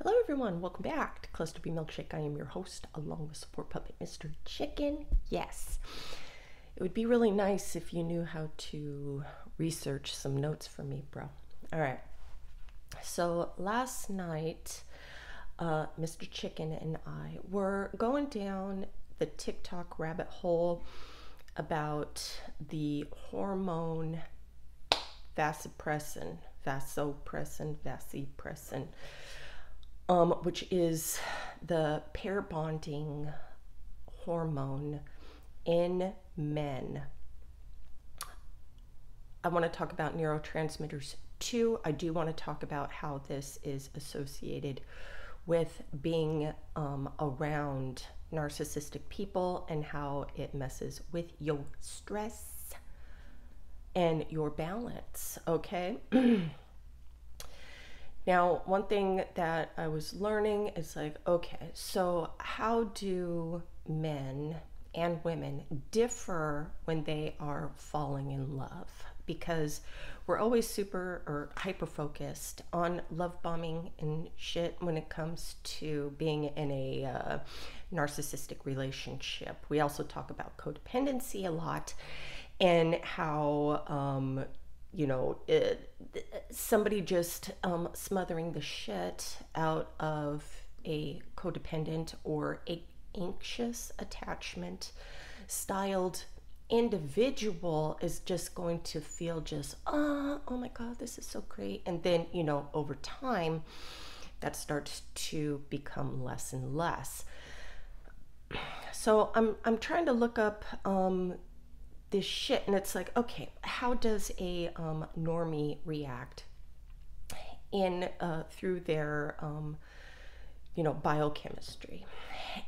Hello everyone, welcome back to Clusterbmilkshake. I am your host, along with support puppet Mr. Chicken. Yes, it would be really nice if you knew how to research some notes for me, bro. All right, so last night, Mr. Chicken and I were going down the TikTok rabbit hole about the hormone vasopressin, which is the pair bonding hormone in men. I want to talk about neurotransmitters too. I do want to talk about how this is associated with being around narcissistic people and how it messes with your stress and your balance, okay? Now, one thing that I was learning is like, okay, so how do men and women differ when they are falling in love? Because we're always super or hyper focused on love bombing and shit when it comes to being in a narcissistic relationship. We also talk about codependency a lot and how somebody just smothering the shit out of a codependent or a anxious attachment styled individual is just going to feel just, oh my God, this is so great. And then, over time, that starts to become less and less. So I'm trying to look up this shit, and it's like, okay, how does a normie react in through their biochemistry?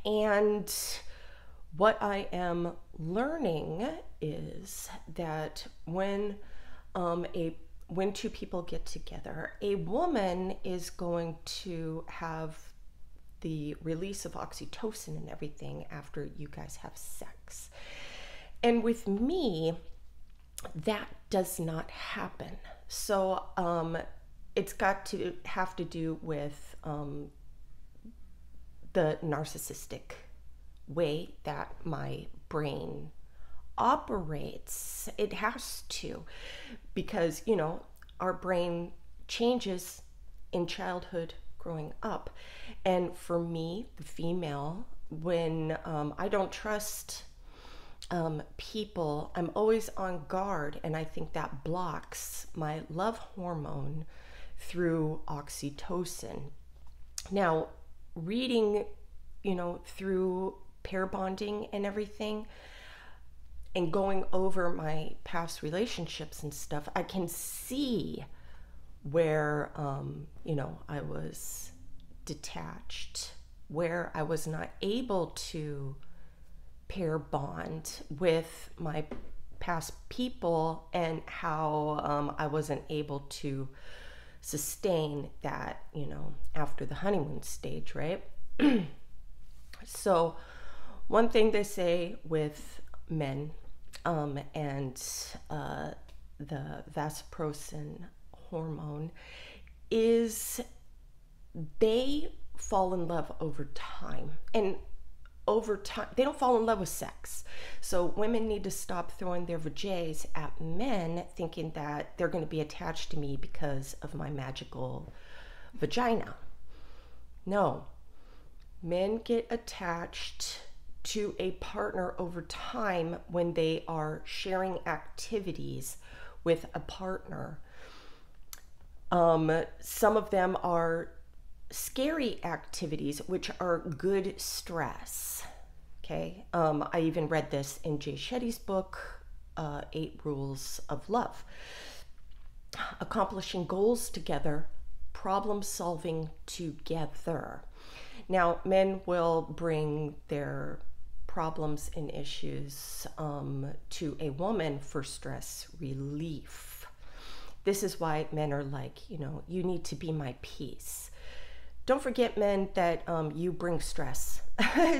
And what I am learning is that when two people get together, a woman is going to have the release of oxytocin and everything after you guys have sex. And with me, that does not happen. So it's got to have to do with the narcissistic way that my brain operates. It has to, because, our brain changes in childhood growing up. And for me, the female, when I don't trust people, I'm always on guard, and I think that blocks my love hormone through oxytocin. Now, reading, through pair bonding and everything, and going over my past relationships and stuff, I can see where, I was detached, where I was not able to pair bond with my past people, and how I wasn't able to sustain that, after the honeymoon stage, right? So one thing they say with men and the vasopressin hormone is they fall in love over time. And over time, they don't fall in love with sex. So women need to stop throwing their vajays at men thinking that they're going to be attached to me because of my magical vagina. No. Men get attached to a partner over time when they are sharing activities with a partner. Some of them are scary activities, which are good stress. Okay. I even read this in Jay Shetty's book, 8 Rules of Love. Accomplishing goals together, problem solving together. Now, men will bring their problems and issues to a woman for stress relief. This is why men are like, you need to be my peace. Don't forget, men, that you bring stress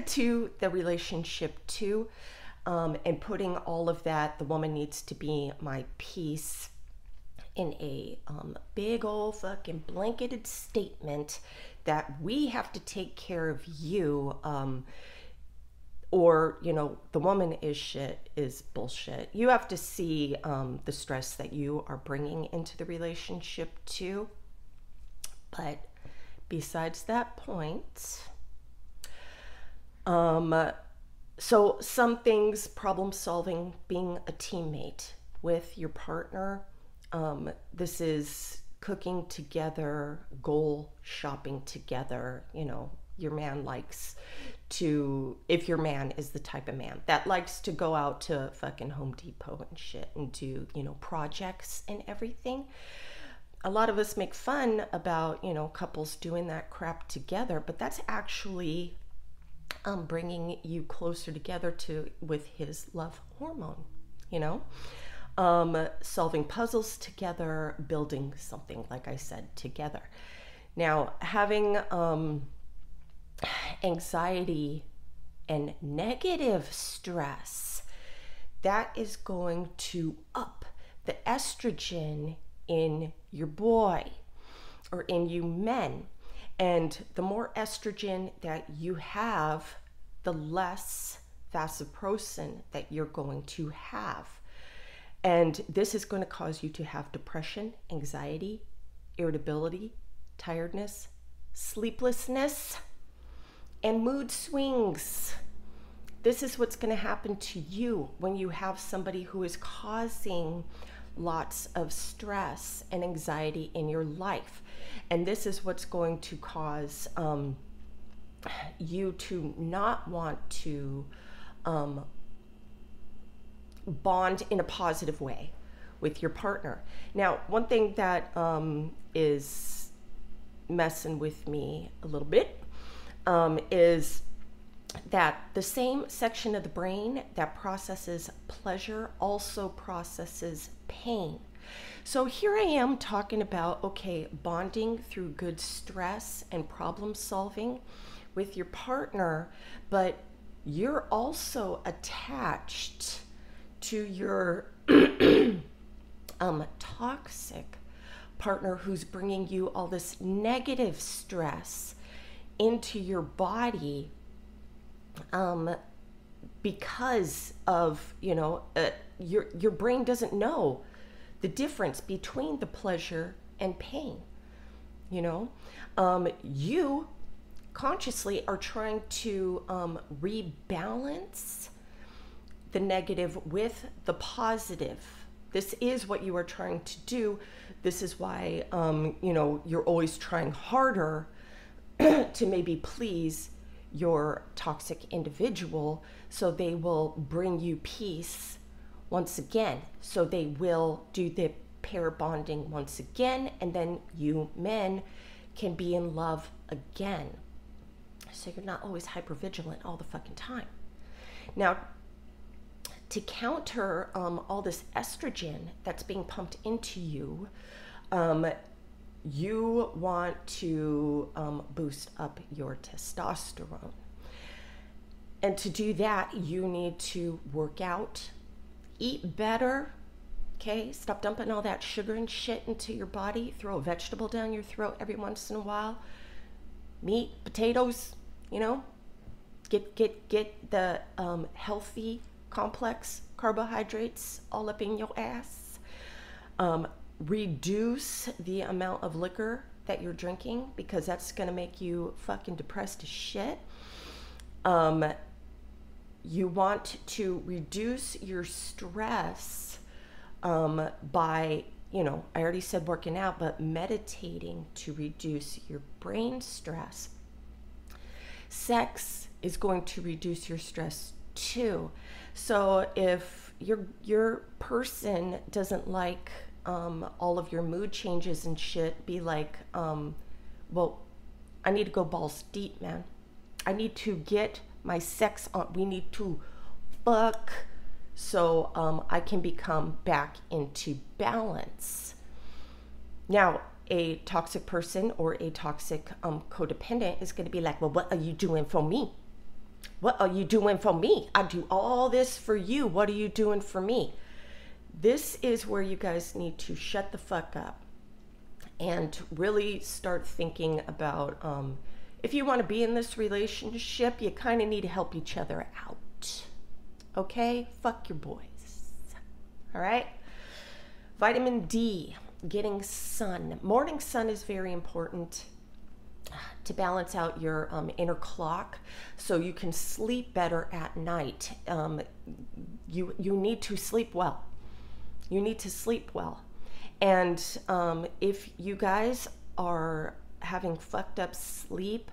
to the relationship too, and putting all of that, the woman needs to be my peace, in a big old fucking blanketed statement that we have to take care of you, or, you know, the woman is shit is bullshit. You have to see the stress that you are bringing into the relationship too. But besides that point, so some things, problem solving, being a teammate with your partner. This is cooking together, goal shopping together. You know, your man likes to, if your man is the type of man that likes to go out to fucking Home Depot and shit and do, you know, projects and everything. A lot of us make fun about, you know, couples doing that crap together, but that's actually bringing you closer together with his love hormone, you know. Solving puzzles together, building something, like I said, together. Now, having anxiety and negative stress, that is going to up the estrogen in your boy or in you men. And the more estrogen that you have, the less vasopressin that you're going to have. And this is going to cause you to have depression, anxiety, irritability, tiredness, sleeplessness, and mood swings. This is what's going to happen to you when you have somebody who is causing lots of stress and anxiety in your life. And this is what's going to cause you to not want to bond in a positive way with your partner. Now, one thing that is messing with me a little bit is that the same section of the brain that processes pleasure also processes pain. So here I am talking about, okay, bonding through good stress and problem solving with your partner, but you're also attached to your toxic partner who's bringing you all this negative stress into your body, because of, you know, your brain doesn't know the difference between the pleasure and pain. You know, you consciously are trying to rebalance the negative with the positive. This is what you are trying to do. This is why, you know, you're always trying harder to maybe please your toxic individual, so they will bring you peace once again. So they will do the pair bonding once again, and then you men can be in love again. So you're not always hypervigilant all the fucking time. Now, to counter all this estrogen that's being pumped into you, you want to boost up your testosterone. And to do that, you need to work out, eat better, okay? Stop dumping all that sugar and shit into your body. Throw a vegetable down your throat every once in a while. Meat, potatoes, you know? Get the healthy, complex carbohydrates all up in your ass. Reduce the amount of liquor that you're drinking, because that's going to make you fucking depressed as shit. You want to reduce your stress by, you know, I already said working out, but meditating to reduce your brain stress. Sex is going to reduce your stress too. So if your person doesn't like all of your mood changes and shit, be like, well, I need to go balls deep, man. I need to get my sex on. We need to fuck so I can become back into balance. Now, a toxic person or a toxic codependent is going to be like, well, what are you doing for me? What are you doing for me? I do all this for you. What are you doing for me? This is where you guys need to shut the fuck up and really start thinking about if you want to be in this relationship, you kind of need to help each other out. Okay? Fuck your boys. All right? Vitamin D, getting sun. Morning sun is very important to balance out your inner clock so you can sleep better at night. You need to sleep well. You need to sleep well. And if you guys are having fucked up sleep,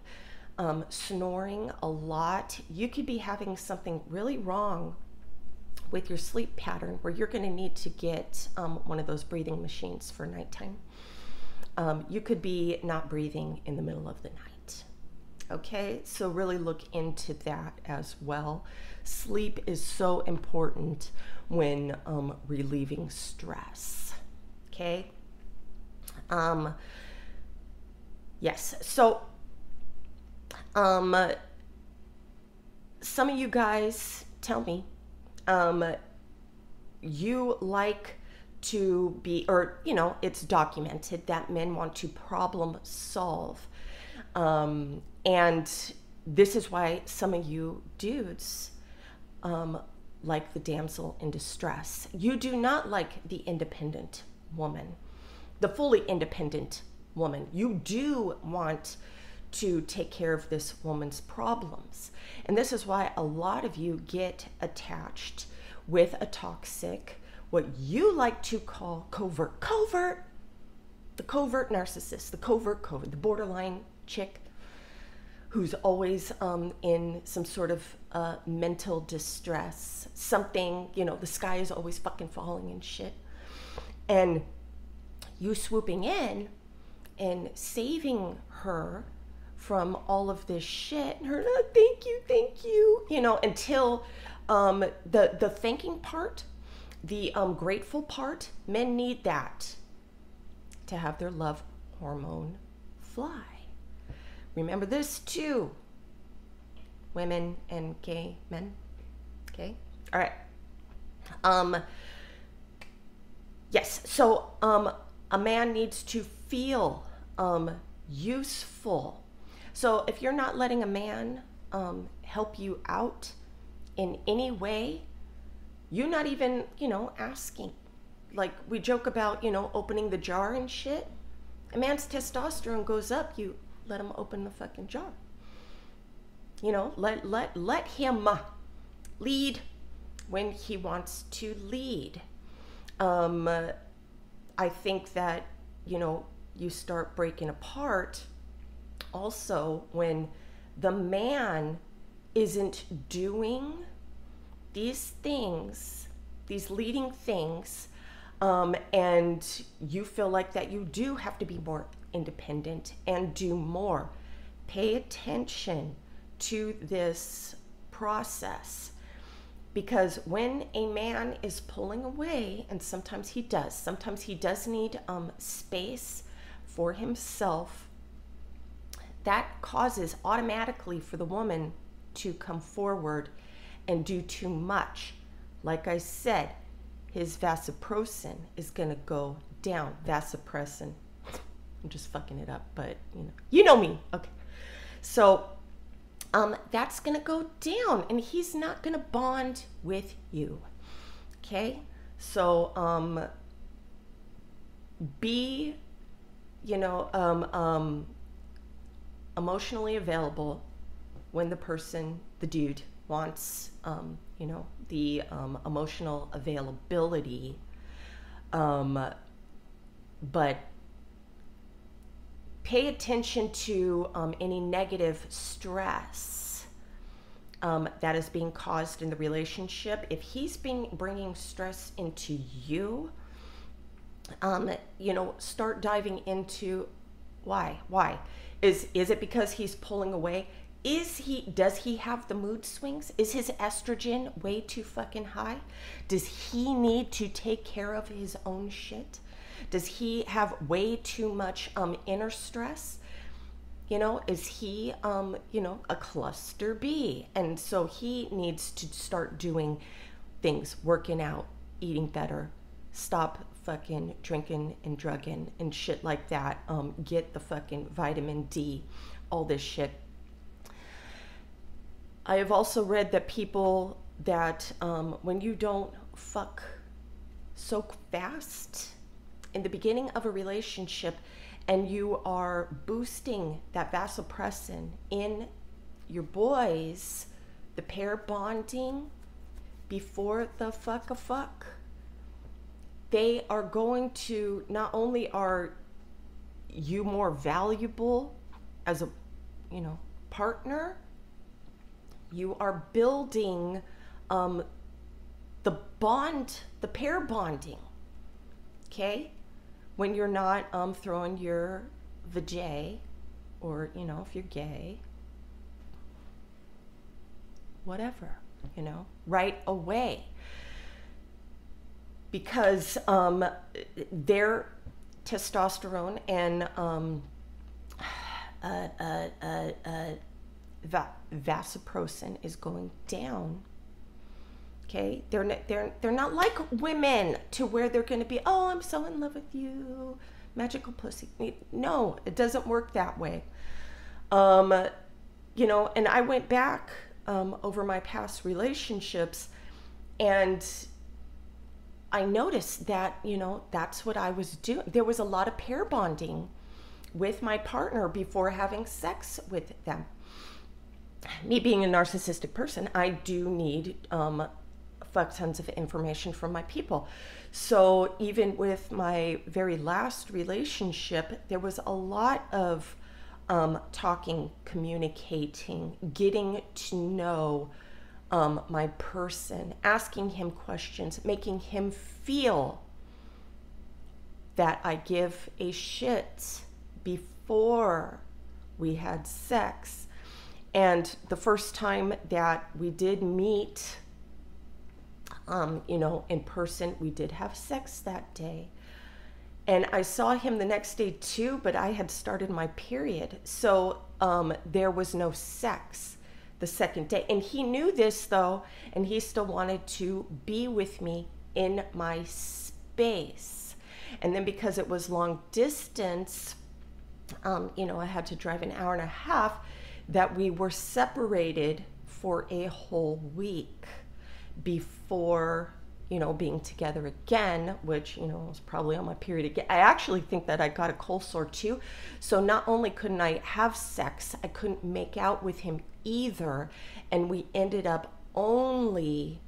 snoring a lot, you could be having something really wrong with your sleep pattern where you're going to need to get one of those breathing machines for nighttime. You could be not breathing in the middle of the night. Okay, so really look into that as well. Sleep is so important when relieving stress. Okay. Yes. So, some of you guys tell me, you like to be, or, you know, it's documented that men want to problem solve. And this is why some of you dudes, like the damsel in distress. You do not like the independent woman, the fully independent woman. You do want to take care of this woman's problems. And this is why a lot of you get attached with a toxic, what you like to call covert narcissist, the covert, the borderline chick who's always in some sort of mental distress, something, you know, the sky is always fucking falling and shit. And you swooping in and saving her from all of this shit, and her, oh, thank you, you know, until the thanking part, the grateful part, men need that to have their love hormone fly. Remember this too, women and gay men. Okay, all right. Yes, so a man needs to feel useful. So if you're not letting a man help you out in any way, you're not even, you know, asking. Like we joke about, you know, opening the jar and shit. A man's testosterone goes up, you let him open the fucking jar. You know, let him lead when he wants to lead. I think that, you know, you start breaking apart also when the man isn't doing these things, these leading things, and you feel like that you do have to be more independent and do more. Pay attention to this process, because when a man is pulling away, and sometimes he does need space for himself, that causes automatically for the woman to come forward and do too much. Like I said, his vasopressin is going to go down. Vasopressin. I'm just fucking it up, but you know me. Okay. So that's going to go down, and he's not going to bond with you. Okay? So be, emotionally available when the dude wants, the emotional availability. But pay attention to any negative stress that is being caused in the relationship. If he's bringing stress into you, start diving into why. Is it because he's pulling away? Does he have the mood swings? Is his estrogen way too fucking high? Does he need to take care of his own shit? Does he have way too much inner stress? Is he, a cluster B? And so he needs to start doing things, working out, eating better, stop fucking drinking and drugging and shit like that. Get the fucking vitamin D, all this shit. I have also read that people that when you don't fuck so fast in the beginning of a relationship and you are boosting that vasopressin in your boys, the pair bonding before the fuck, they are going to, not only are you more valuable as a, you know, partner, you are building the bond, the pair bonding, okay? When you're not throwing your vajay, or, you know, if you're gay, whatever, you know, right away. Because their testosterone and vasopressin is going down. Okay, they're not like women to where they're going to be, oh, I'm so in love with you, magical pussy. No, it doesn't work that way. You know, and I went back over my past relationships, and I noticed that, you know, that's what I was doing. There was a lot of pair bonding with my partner before having sex with them. Me being a narcissistic person, I do need fuck tons of information from my people. So even with my very last relationship, there was a lot of talking, communicating, getting to know my person, asking him questions, making him feel that I give a shit before we had sex. And the first time that we did meet, you know, in person, we did have sex that day. And I saw him the next day too, but I had started my period. So there was no sex the second day. And he knew this though, and he still wanted to be with me in my space. And then because it was long distance, you know, I had to drive an hour and a half, that we were separated for a whole week before, you know, being together again, which, you know, was probably on my period again. I actually think that I got a cold sore too. So not only couldn't I have sex, I couldn't make out with him either. And we ended up only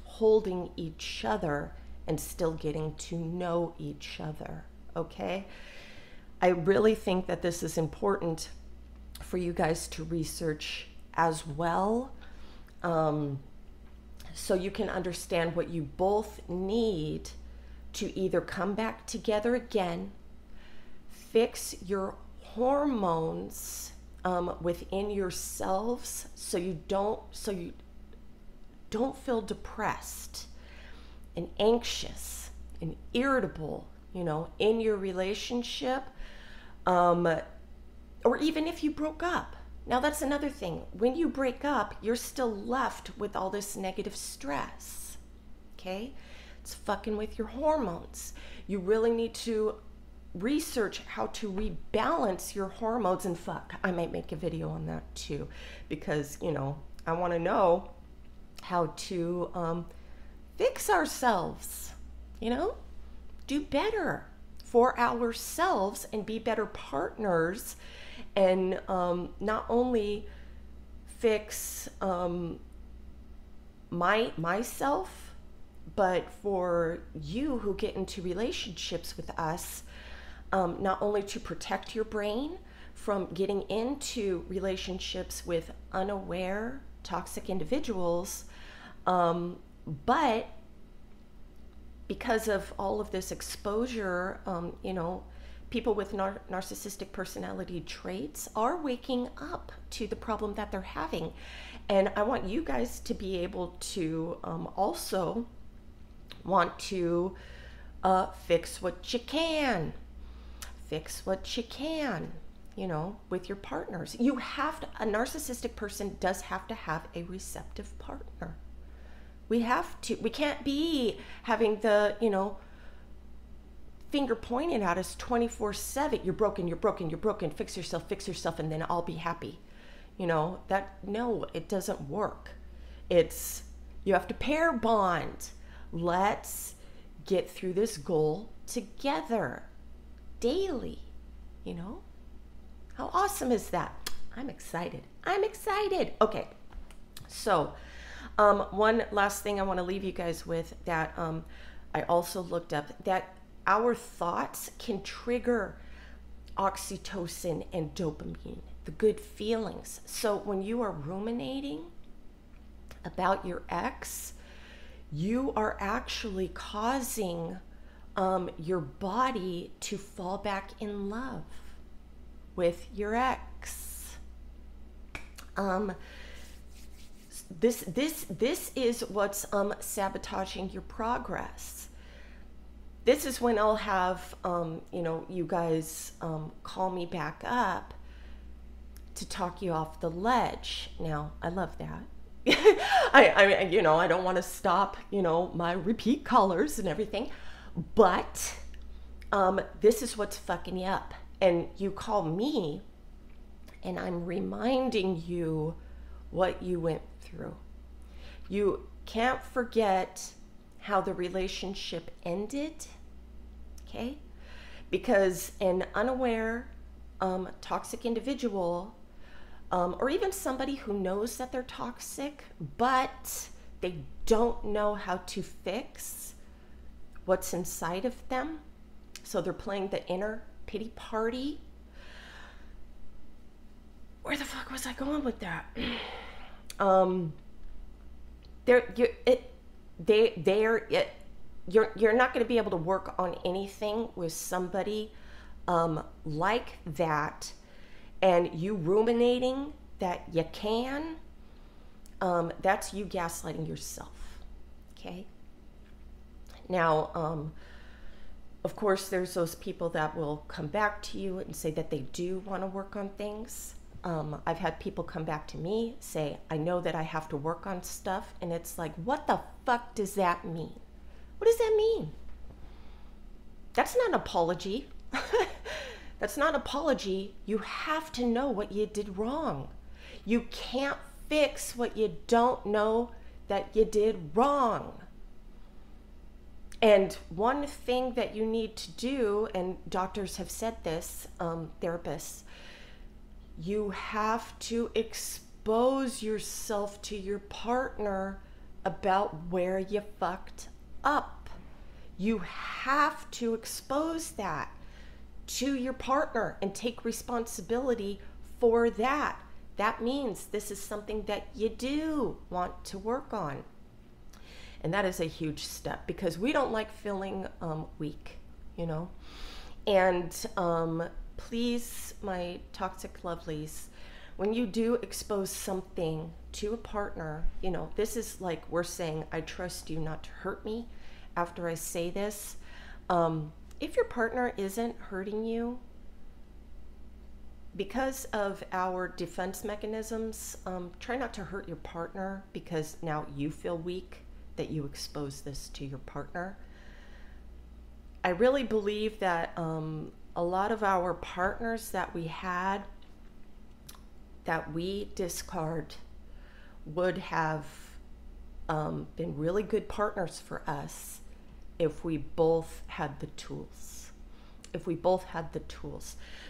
holding each other and still getting to know each other, okay? I really think that this is important for you guys to research as well, so you can understand what you both need to either come back together again, fix your hormones within yourselves, so you don't feel depressed and anxious and irritable, you know, in your relationship, or even if you broke up. Now that's another thing. When you break up, you're still left with all this negative stress, okay? It's fucking with your hormones. You really need to research how to rebalance your hormones. And fuck, I might make a video on that too, because, you know, I want to know how to fix ourselves, you know, do better for ourselves and be better partners. And not only fix myself, but for you who get into relationships with us, not only to protect your brain from getting into relationships with unaware, toxic individuals, but because of all of this exposure, you know, people with narcissistic personality traits are waking up to the problem that they're having. And I want you guys to be able to also want to fix what you can. Fix what you can, you know, with your partners. You have to, a narcissistic person does have to have a receptive partner. We have to. We can't be having the, you know, finger pointing at us 24/7. You're broken, you're broken, you're broken. Fix yourself, and then I'll be happy. You know, no, it doesn't work. You have to pair bond. Let's get through this goal together daily, you know? How awesome is that? I'm excited. Okay, so one last thing I want to leave you guys with that I also looked up, that our thoughts can trigger oxytocin and dopamine, the good feelings. So when you are ruminating about your ex, you are actually causing your body to fall back in love with your ex. This is what's sabotaging your progress. This is when I'll have you guys call me back up to talk you off the ledge. Now, I love that. I don't want to stop, my repeat callers and everything, but this is what's fucking you up. And you call me, and I'm reminding you what you went through. You can't forget how the relationship ended, okay? Because an unaware, toxic individual, or even somebody who knows that they're toxic, but they don't know how to fix what's inside of them. So they're playing the inner pity party. Where the fuck was I going with that? You're not going to be able to work on anything with somebody like that, and you ruminating that you can. That's you gaslighting yourself. Okay. Now, of course, there's those people that will come back to you and say that they do want to work on things. I've had people come back to me, say, I know that I have to work on stuff. And it's like, what the fuck does that mean? What does that mean? That's not an apology. That's not an apology. You have to know what you did wrong. You can't fix what you don't know that you did wrong. And one thing that you need to do, and doctors have said this, therapists, you have to expose yourself to your partner about where you fucked up. You have to expose that to your partner and take responsibility for that. That means this is something that you do want to work on. And that is a huge step, because we don't like feeling weak, And please, my toxic lovelies, when you do expose something to a partner, this is like we're saying, I trust you not to hurt me after I say this. If your partner isn't hurting you, because of our defense mechanisms, try not to hurt your partner, because now you feel weak that you expose this to your partner. I really believe that a lot of our partners that we had, that we discard, would have been really good partners for us if we both had the tools.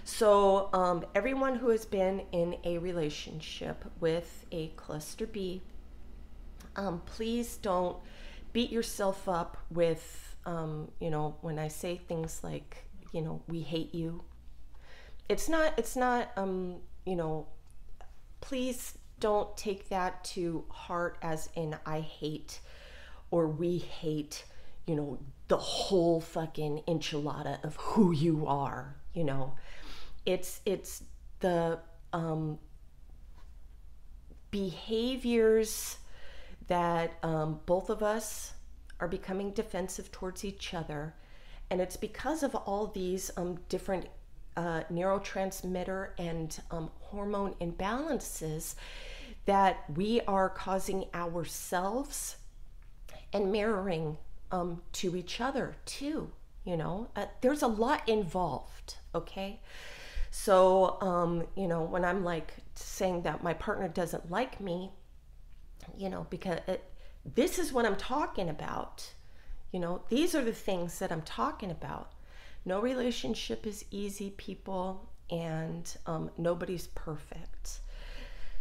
So everyone who has been in a relationship with a cluster B, please don't beat yourself up with, when I say things like, we hate you. It's not, please don't take that to heart as in I hate or we hate, the whole fucking enchilada of who you are, It's the behaviors that both of us are becoming defensive towards each other. And it's because of all these different neurotransmitter and hormone imbalances that we are causing ourselves and mirroring to each other too, you know, there's a lot involved. Okay. So, you know, when I'm like saying that my partner doesn't like me, you know, because this is what I'm talking about. You know, these are the things that I'm talking about. No relationship is easy, people, and nobody's perfect.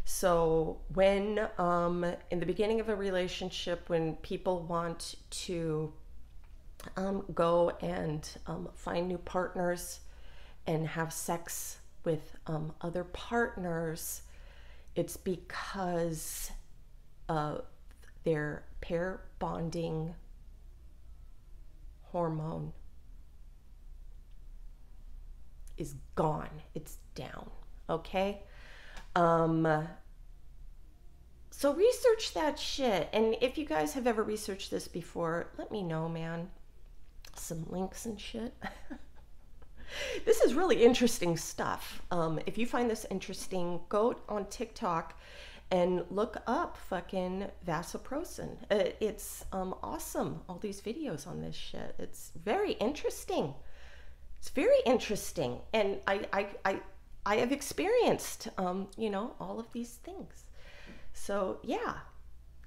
So when in the beginning of a relationship, when people want to go and find new partners and have sex with other partners, it's because their pair bonding hormone is gone. It's down. Okay? So research that shit. And if you guys have ever researched this before, let me know, man. Some links and shit. This is really interesting stuff. If you find this interesting, go on TikTok and look up fucking vasopressin. It's awesome. All these videos on this shit. It's very interesting. It's very interesting. And I have experienced, you know, all of these things. So yeah.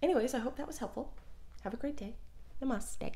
Anyways, I hope that was helpful. Have a great day. Namaste.